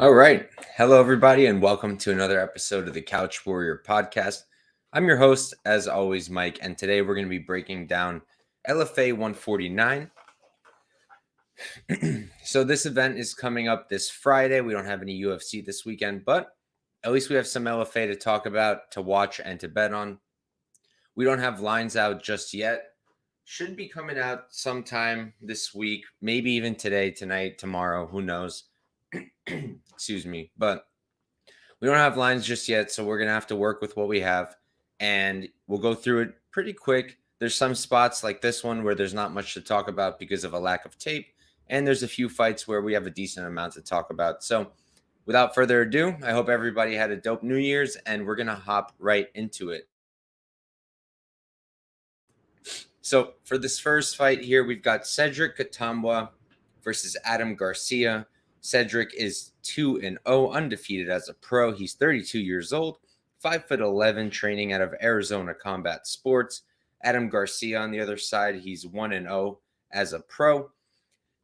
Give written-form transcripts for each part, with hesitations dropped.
All right. Hello, everybody, and welcome to another episode of the Couch Warrior podcast. I'm your host, as always, Mike, and today we're going to be breaking down LFA 149. So, this event is coming up this Friday. We don't have any UFC this weekend, but at least we have some LFA to talk about, to watch, and to bet on. We don't have lines out just yet. Should be coming out sometime this week, maybe even today, tonight, tomorrow, who knows. Excuse me. But we don't have lines just yet, so we're going to have to work with what we have, and we'll go through it pretty quick. There's some spots like this one where there's not much to talk about because of a lack of tape, and there's a few fights where we have a decent amount to talk about. So without further ado, I hope everybody had a dope New Year's, and we're going to hop right into it. So for this first fight here, we've got Cedric Katambwa versus Adam Garcia. Cedric is 2-0, undefeated as a pro. He's 32 years old, 5'11", training out of Arizona Combat Sports. Adam Garcia on the other side, he's 1-0 as a pro.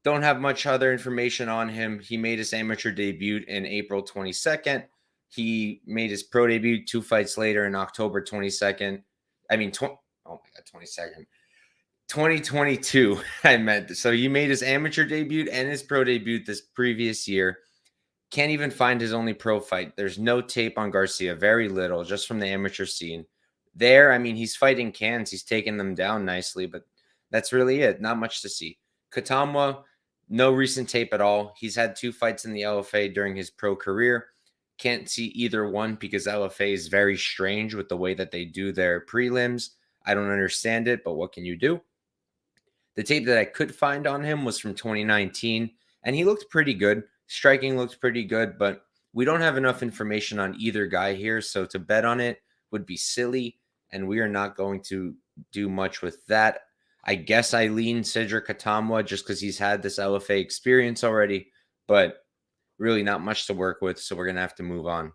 Don't have much other information on him. He made his amateur debut in April 22nd. He made his pro debut 2 fights later in October 22nd. Oh my God, 22nd. 2022, I meant. So he made his amateur debut and his pro debut this previous year. Can't even find his only pro fight. There's no tape on Garcia, very little, just from the amateur scene. There, I mean, he's fighting cans. He's taking them down nicely, but that's really it. Not much to see. Katambwa, no recent tape at all. He's had 2 fights in the LFA during his pro career. Can't see either one because LFA is very strange with the way that they do their prelims. I don't understand it, but what can you do? The tape that I could find on him was from 2019, and he looked pretty good. Striking looked pretty good, but we don't have enough information on either guy here, so to bet on it would be silly, and we are not going to do much with that. I guess I lean Cedric Katambwa just because he's had this LFA experience already, but really not much to work with, so we're going to have to move on.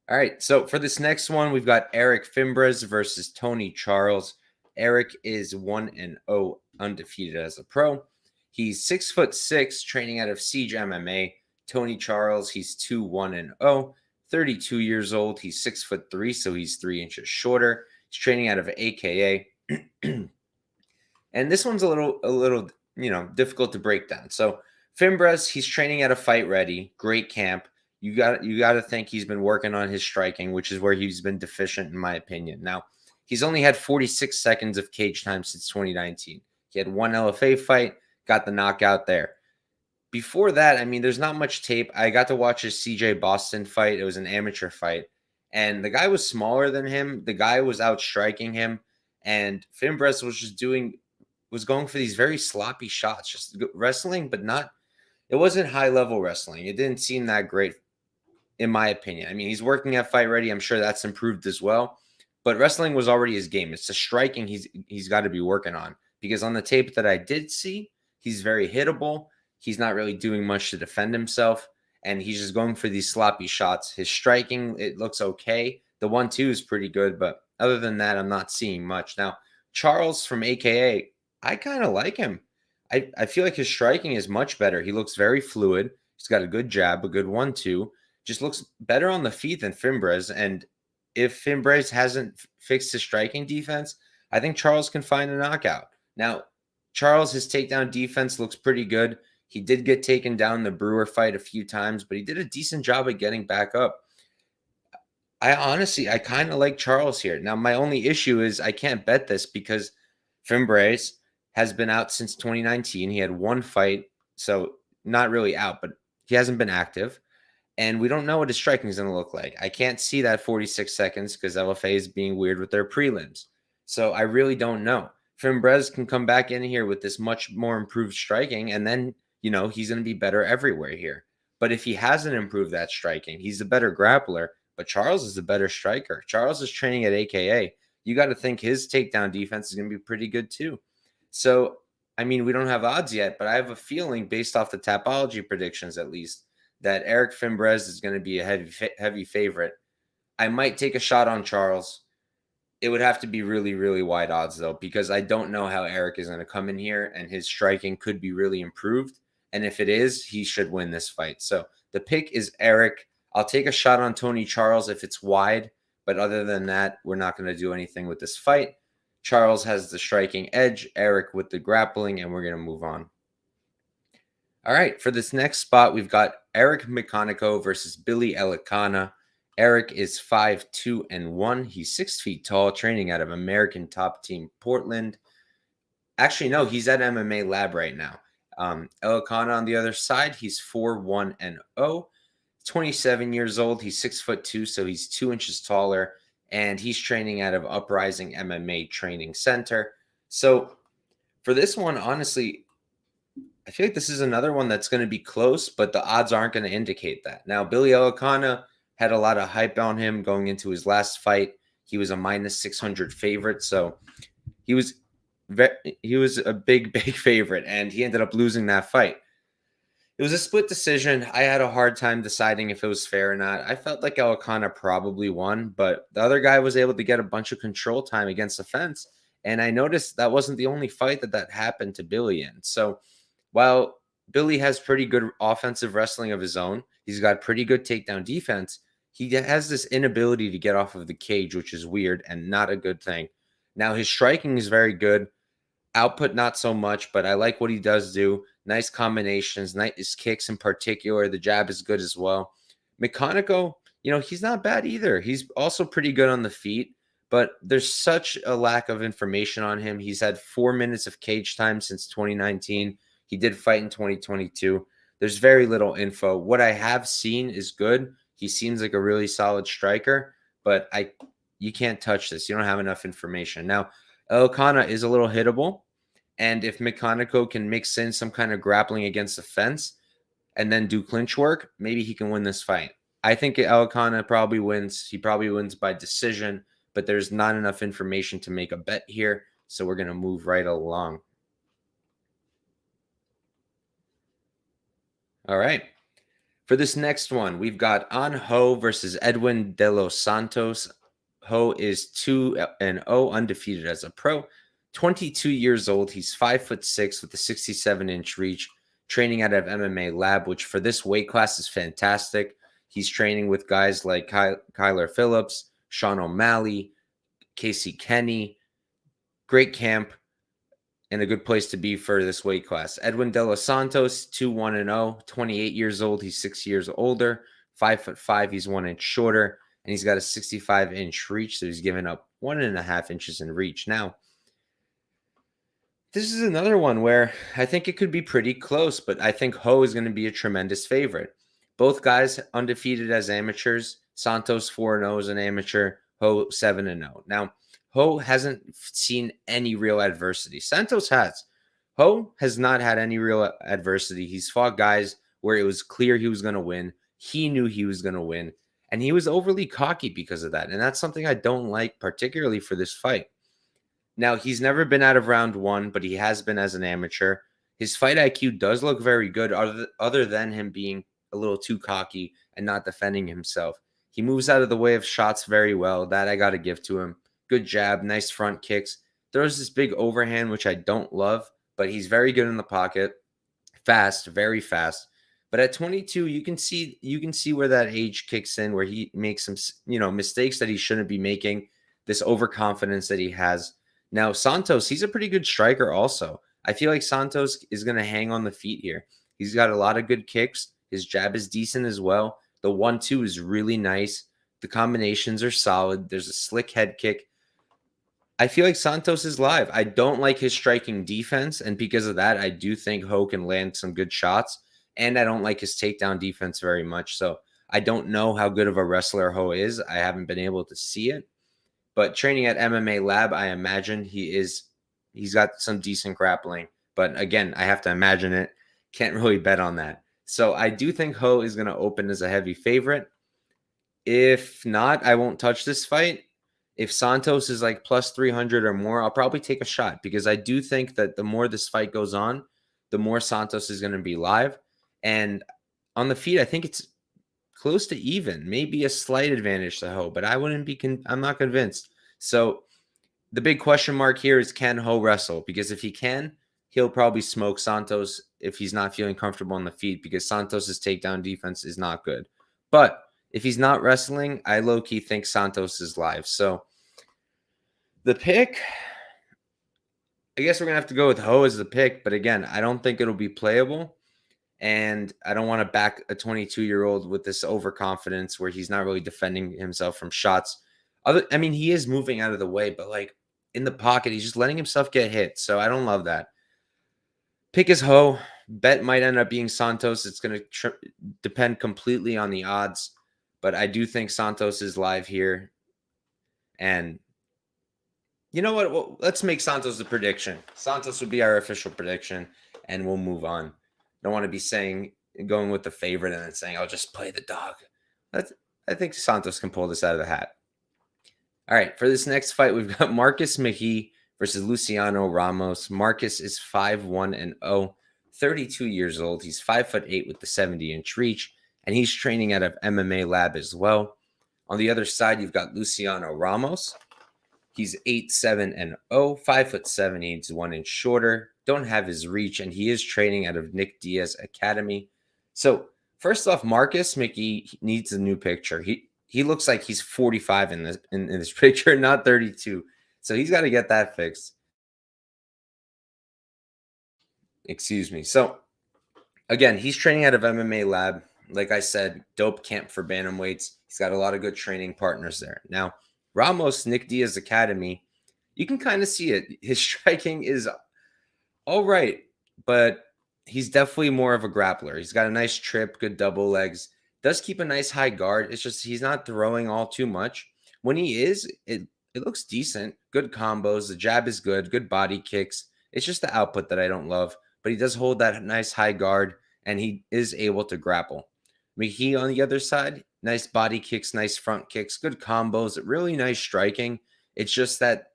All right, so for this next one, we've got Eric Fimbres versus Tony Charles. Eric is 1-0, undefeated as a pro. He's 6'6", training out of Siege MMA. Tony Charles, he's 2-1-0, 32 years old. He's 6'3", so he's 3 inches shorter. He's training out of AKA. And this one's a little, difficult to break down. So Fimbres, he's training out of Fight Ready. Great camp. You got to think he's been working on his striking, which is where he's been deficient, in my opinion. Now, he's only had 46 seconds of cage time since 2019. He had 1 LFA fight, got the knockout there. Before that, I mean, there's not much tape. I got to watch his CJ Boston fight. It was an amateur fight, and the guy was smaller than him. The guy was outstriking him, and Fimbres was going for these very sloppy shots, just wrestling, but not. It wasn't high-level wrestling. It didn't seem that great, in my opinion. I mean, he's working at Fight Ready. I'm sure that's improved as well. But wrestling was already his game. It's the striking he's got to be working on. Because on the tape that I did see, he's very hittable. He's not really doing much to defend himself. And he's just going for these sloppy shots. His striking, it looks okay. The 1-2 is pretty good. But other than that, I'm not seeing much. Now, Charles from AKA, I kind of like him. I feel like his striking is much better. He looks very fluid. He's got a good jab, a good 1-2. Just looks better on the feet than Fimbres. And if Fimbres hasn't fixed his striking defense, I think Charles can find a knockout. Now, Charles, his takedown defense looks pretty good. He did get taken down in the Brewer fight a few times, but he did a decent job at getting back up. I kind of like Charles here. Now, my only issue is I can't bet this because Fimbres has been out since 2019. He had 1 fight, so not really out, but he hasn't been active. And we don't know what his striking is going to look like. I can't see that 46 seconds because LFA is being weird with their prelims. So I really don't know. Fimbres can come back in here with this much more improved striking, and then, he's going to be better everywhere here. But if he hasn't improved that striking, he's a better grappler, but Charles is a better striker. Charles is training at AKA. You got to think his takedown defense is going to be pretty good too. So, I mean, we don't have odds yet, but I have a feeling based off the Tapology predictions at least, that Eric Fimbres is going to be a heavy favorite. I might take a shot on Charles. It would have to be really, really wide odds, though, because I don't know how Eric is going to come in here, and his striking could be really improved. And if it is, he should win this fight. So The pick is Eric. I'll take a shot on Tony Charles if it's wide, but other than that, we're not going to do anything with this fight. Charles has the striking edge, Eric with the grappling, and we're going to move on. All right, for this next spot, we've got Eric McConico versus Billy Elekana. Eric is 5'2" and 1. He's 6 feet tall, training out of American Top Team Portland. Actually, no, he's at MMA Lab right now. Elekana on the other side, he's 4'1" and 0. 27 years old. He's 6'2", so he's 2 inches taller, and he's training out of Uprising MMA Training Center. So for this one, honestly, I feel like this is another one that's going to be close, but the odds aren't going to indicate that. Now, Billy Elekana had a lot of hype on him going into his last fight. He was a minus 600 favorite, so he was a big favorite, and he ended up losing that fight. It was a split decision. I had a hard time deciding if it was fair or not. I felt like Elekana probably won, but the other guy was able to get a bunch of control time against the fence, and I noticed that wasn't the only fight that happened to Billy in. So while Billy has pretty good offensive wrestling of his own, he's got pretty good takedown defense, he has this inability to get off of the cage, which is weird and not a good thing. Now, his striking is very good. Output, not so much, but I like what he does do. Nice combinations, nice kicks in particular. The jab is good as well. McConico, he's not bad either. He's also pretty good on the feet, but there's such a lack of information on him. He's had 4 minutes of cage time since 2019. He did fight in 2022. There's very little info. What I have seen is good. He seems like a really solid striker, but you can't touch this. You don't have enough information. Now, Elekana is a little hittable, and if McConico can mix in some kind of grappling against the fence and then do clinch work, maybe he can win this fight. I think Elekana probably wins. He probably wins by decision, but there's not enough information to make a bet here, so we're going to move right along. All right. For this next one, we've got Ho versus Edwin De Los Santos. Ho is 2-0, undefeated as a pro. 22 years old. He's 5'6" with a 67-inch reach, training out of MMA Lab, which for this weight class is fantastic. He's training with guys like Kyler Phillips, Sean O'Malley, Casey Kenny. Great camp and a good place to be for this weight class. Edwin De Los Santos, 2-1-0, 28 years old. He's 6 years older, 5'5". He's 1 inch shorter, and he's got a 65-inch reach, so he's given up 1.5 inches in reach. Now, this is another one where I think it could be pretty close, but I think Ho is going to be a tremendous favorite. Both guys undefeated as amateurs. Santos 4-0 as an amateur, Ho 7-0. Now, Ho hasn't seen any real adversity. Santos has. Ho has not had any real adversity. He's fought guys where it was clear he was going to win. He knew he was going to win, and he was overly cocky because of that, and that's something I don't like, particularly for this fight. Now, he's never been out of round one, but he has been as an amateur. His fight IQ does look very good, other than him being a little too cocky and not defending himself. He moves out of the way of shots very well. That I got to give to him. Good jab, nice front kicks. Throws this big overhand, which I don't love, but he's very good in the pocket. Fast, very fast. But at 22, you can see where that age kicks in, where he makes some, mistakes that he shouldn't be making. This overconfidence that he has. Now, Santos, he's a pretty good striker also. I feel like Santos is going to hang on the feet here. He's got a lot of good kicks. His jab is decent as well. The 1-2 is really nice. The combinations are solid. There's a slick head kick. I feel like Santos is live. I don't like his striking defense, and because of that, I do think Ho can land some good shots, and I don't like his takedown defense very much. So I don't know how good of a wrestler Ho is. I haven't been able to see it, but training at MMA Lab, I imagine he's got some decent grappling. But again, I have to imagine it. Can't really bet on that. So I do think Ho is going to open as a heavy favorite. If not, I won't touch this fight. If Santos is like plus 300 or more, I'll probably take a shot, because I do think that the more this fight goes on, the more Santos is going to be live. And on the feet, I think it's close to even, maybe a slight advantage to Ho, but I'm not convinced. So the big question mark here is, can Ho wrestle? Because if he can, he'll probably smoke Santos if he's not feeling comfortable on the feet because Santos's takedown defense is not good. But if he's not wrestling, I low-key think Santos is live. So the pick, I guess we're going to have to go with Ho as the pick. But again, I don't think it'll be playable. And I don't want to back a 22-year-old with this overconfidence where he's not really defending himself from shots. I mean, he is moving out of the way, but like in the pocket, he's just letting himself get hit. So I don't love that. Pick is Ho. Bet might end up being Santos. It's going to depend completely on the odds. But I do think Santos is live here. And you know what? Well, let's make Santos the prediction. Santos would be our official prediction, and we'll move on. Don't want to be going with the favorite and then saying, I'll just play the dog. I think Santos can pull this out of the hat. All right, for this next fight, we've got Marcus McGhee versus Luciano Ramos. Marcus is 5-1-0, 32 years old. He's 5'8" with the 70-inch reach, and he's training out of MMA Lab as well. On the other side, you've got Luciano Ramos. He's 8-7-0, 5'7". He's 1 inch shorter. Don't have his reach, and he is training out of Nick Diaz Academy. So first off, Marcus McGhee needs a new picture. He looks like he's 45 in this picture, not 32. So he's got to get that fixed. Excuse me. So again, he's training out of MMA Lab. Like I said, dope camp for bantamweights. He's got a lot of good training partners there. Now, Ramos, Nick Diaz Academy, you can kind of see it. His striking is all right, but he's definitely more of a grappler. He's got a nice trip, good double legs, does keep a nice high guard. It's just he's not throwing all too much. When he is, it looks decent. Good combos. The jab is good body kicks. It's just the output that I don't love, but he does hold that nice high guard, and he is able to grapple. McGhee on the other side, nice body kicks, nice front kicks, good combos, really nice striking. It's just that,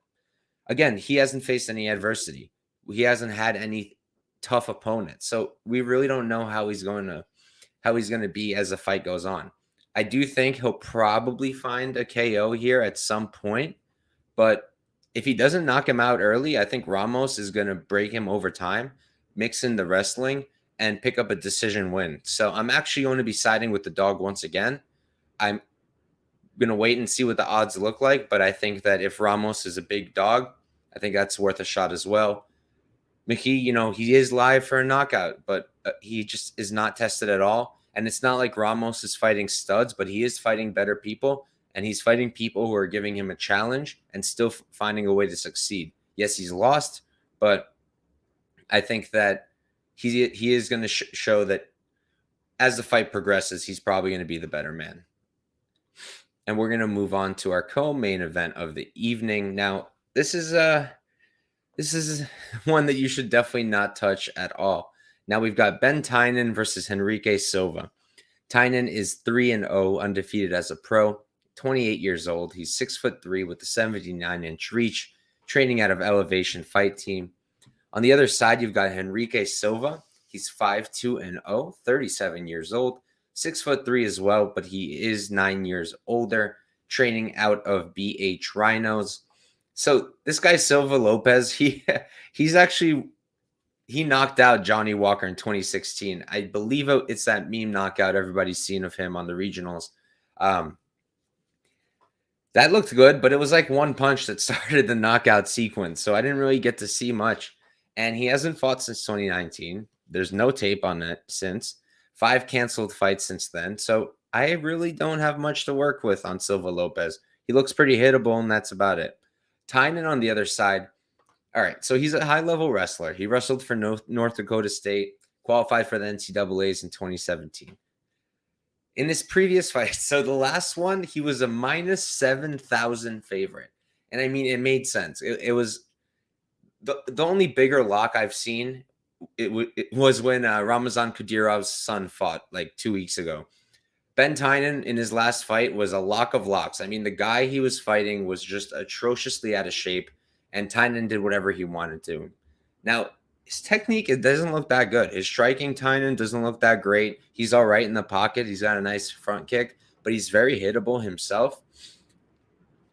again, he hasn't faced any adversity. He hasn't had any tough opponents. So we really don't know how he's going to be as the fight goes on. I do think he'll probably find a KO here at some point, but if he doesn't knock him out early, I think Ramos is going to break him over time, mix in the wrestling, and pick up a decision win. So I'm actually going to be siding with the dog once again. I'm going to wait and see what the odds look like, but I think that if Ramos is a big dog, I think that's worth a shot as well. McGhee, he is live for a knockout, but he just is not tested at all. And it's not like Ramos is fighting studs, but he is fighting better people, and he's fighting people who are giving him a challenge and still finding a way to succeed. Yes, he's lost, but I think that he is going to show that as the fight progresses, he's probably going to be the better man. And we're going to move on to our co-main event of the evening. Now, this is one that you should definitely not touch at all. Now we've got Ben Tynan versus Henrique Silva. Tynan is 3-0, undefeated as a pro, 28 years old. He's 6'3" with a 79-inch reach, training out of Elevation Fight Team. On the other side, you've got Henrique Silva. He's 5'2" 37 years old, 6'3" as well, but he is 9 years older, training out of BH Rhinos. So this guy Silva Lopez, he knocked out Johnny Walker in 2016. I believe it's that meme knockout everybody's seen of him on the regionals. That looked good, but it was like one punch that started the knockout sequence, so I didn't really get to see much. And he hasn't fought since 2019. There's no tape on it since. 5 canceled fights since then. So I really don't have much to work with on Silva Lopez. He looks pretty hittable, and that's about it. Tynan on the other side. All right, so he's a high-level wrestler. He wrestled for North Dakota State, qualified for the NCAAs in 2017. In his previous fight, so the last one, he was a minus 7,000 favorite. And I mean, it made sense. It was the only bigger lock I've seen. It was when Ramazan Kadyrov's son fought like 2 weeks ago. Ben Tynan in his last fight was a lock of locks. I mean, the guy he was fighting was just atrociously out of shape, and Tynan did whatever he wanted to. Now, his technique, it doesn't look that good. His striking, Tynan, doesn't look that great. He's all right in the pocket. He's got a nice front kick, but he's very hittable himself.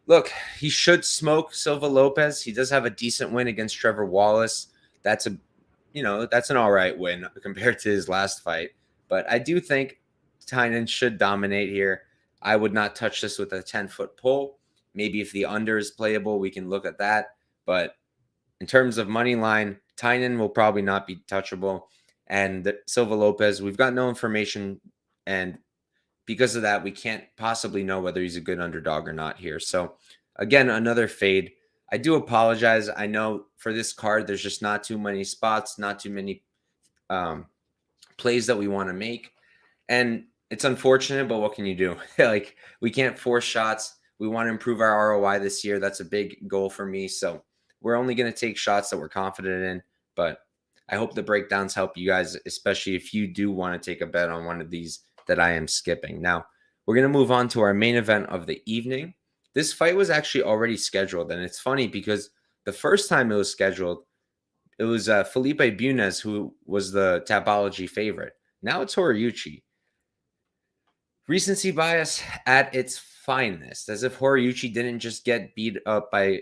Look, he should smoke Silva Lopez. He does have a decent win against Trevor Wallace. That's that's an all right win compared to his last fight. But I do think Tynan should dominate here. I would not touch this with a 10-foot pole. Maybe if the under is playable, we can look at that. But in terms of money line, Tynan will probably not be touchable. And Silva Lopez, we've got no information. And because of that, we can't possibly know whether he's a good underdog or not here. So, again, another fade. I do apologize. I know for this card, there's just not too many spots, not too many plays that we want to make. And it's unfortunate, but what can you do? Like, we can't force shots. We want to improve our ROI this year. That's a big goal for me. So we're only going to take shots that we're confident in. But I hope the breakdowns help you guys, especially if you do want to take a bet on one of these that I am skipping. Now, we're going to move on to our main event of the evening. This fight was actually already scheduled. And it's funny because the first time it was scheduled, it was Felipe Bunes who was the Tapology favorite. Now it's Horiuchi. Recency bias at its finest, as if Horiuchi didn't just get beat up by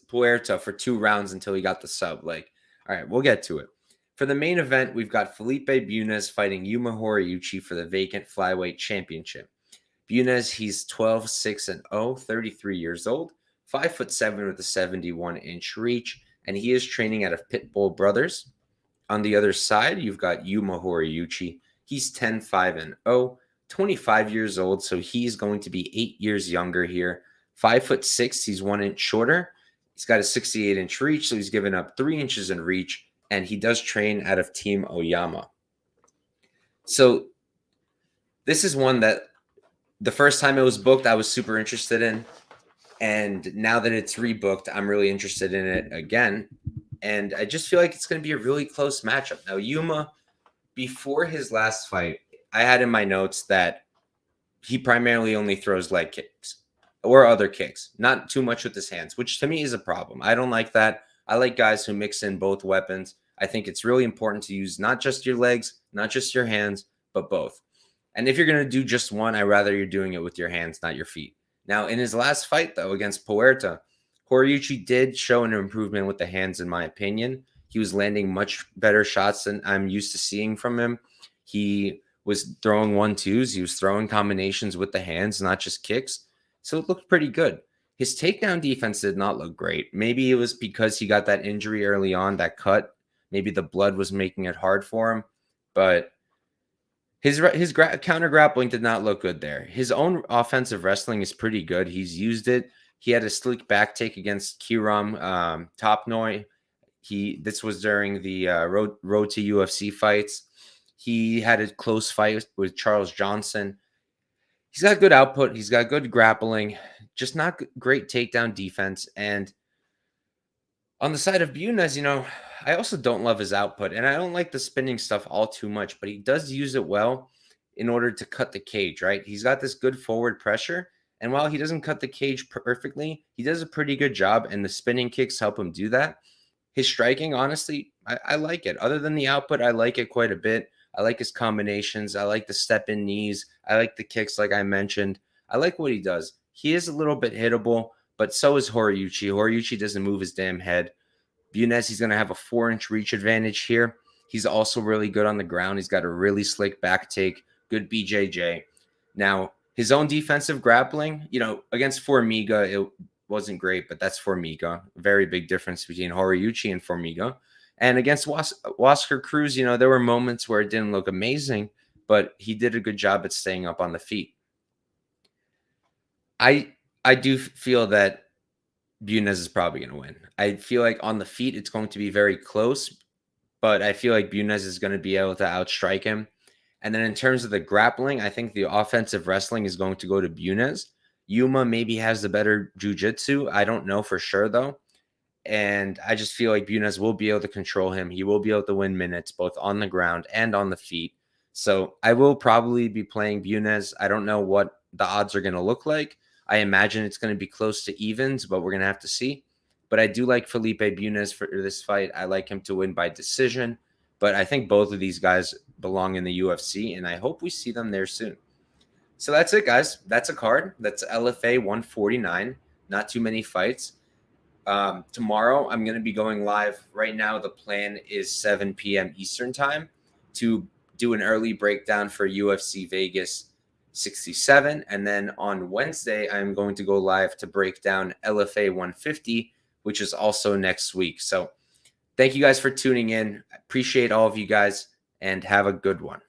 Puerta for 2 rounds until he got the sub. Like, all right, we'll get to it. For the main event, we've got Felipe Bunes fighting Yuma Horiuchi for the vacant flyweight championship. Bunes, he's 12-6-0, 33 years old, 5'7" with a 71-inch reach, and he is training out of Pitbull Brothers. On the other side, you've got Yuma Horiuchi. He's 10-5-0, 25 years old, so he's going to be 8 years younger here. 5'6", he's 1 inch shorter. He's got a 68-inch reach, so he's given up 3 inches in reach, and he does train out of Team Oyama. So this is one that the first time it was booked, I was super interested in. And now that it's rebooked, I'm really interested in it again. And I just feel like it's going to be a really close matchup. Now, Yuma, before his last fight, I had in my notes that he primarily only throws leg kicks or other kicks, not too much with his hands, which to me is a problem. I don't like that. I like guys who mix in both weapons. I think it's really important to use not just your legs, not just your hands, but both. And if you're going to do just one, I'd rather you're doing it with your hands, not your feet. Now, in his last fight, though, against Puerta, Horiuchi did show an improvement with the hands, in my opinion. He was landing much better shots than I'm used to seeing from him. He was throwing 1-2s. He was throwing combinations with the hands, not just kicks. So it looked pretty good. His takedown defense did not look great. Maybe it was because he got that injury early on, that cut. Maybe the blood was making it hard for him. But his counter grappling did not look good there. His own offensive wrestling is pretty good. He's used it. He had a slick back take against Kiram Topnoy. This was during the road to UFC fights. He had a close fight with Charles Johnson. He's got good output. He's got good grappling, just not great takedown defense. And on the side of Bunes, I also don't love his output, and I don't like the spinning stuff all too much, but he does use it well in order to cut the cage, right? He's got this good forward pressure, and while he doesn't cut the cage perfectly, he does a pretty good job, and the spinning kicks help him do that. His striking, honestly, I like it. Other than the output, I like it quite a bit. I like his combinations. I like the step-in knees. I like the kicks, like I mentioned. I like what he does. He is a little bit hittable, but so is Horiuchi. Horiuchi doesn't move his damn head. Bunes, he's going to have a 4-inch reach advantage here. He's also really good on the ground. He's got a really slick back take, good BJJ. Now, his own defensive grappling, against Formiga, it wasn't great, but that's Formiga. Very big difference between Horiuchi and Formiga. And against Oscar Cruz, there were moments where it didn't look amazing, but he did a good job at staying up on the feet. I do feel that Bunes is probably going to win. I feel like on the feet, it's going to be very close, but I feel like Bunes is going to be able to outstrike him. And then in terms of the grappling, I think the offensive wrestling is going to go to Bunes. Yuma maybe has the better jiu-jitsu. I don't know for sure, though. And I just feel like Bunes will be able to control him. He will be able to win minutes, both on the ground and on the feet. So I will probably be playing Bunes. I don't know what the odds are going to look like. I imagine it's going to be close to evens, but we're going to have to see. But I do like Felipe Bunes for this fight. I like him to win by decision. But I think both of these guys belong in the UFC, and I hope we see them there soon. So that's it, guys. That's a card. That's LFA 149. Not too many fights. Tomorrow, I'm going to be going live. Right now, the plan is 7 p.m. Eastern time to do an early breakdown for UFC Vegas 67. And then on Wednesday, I'm going to go live to break down LFA 150, which is also next week. So thank you guys for tuning in. I appreciate all of you guys and have a good one.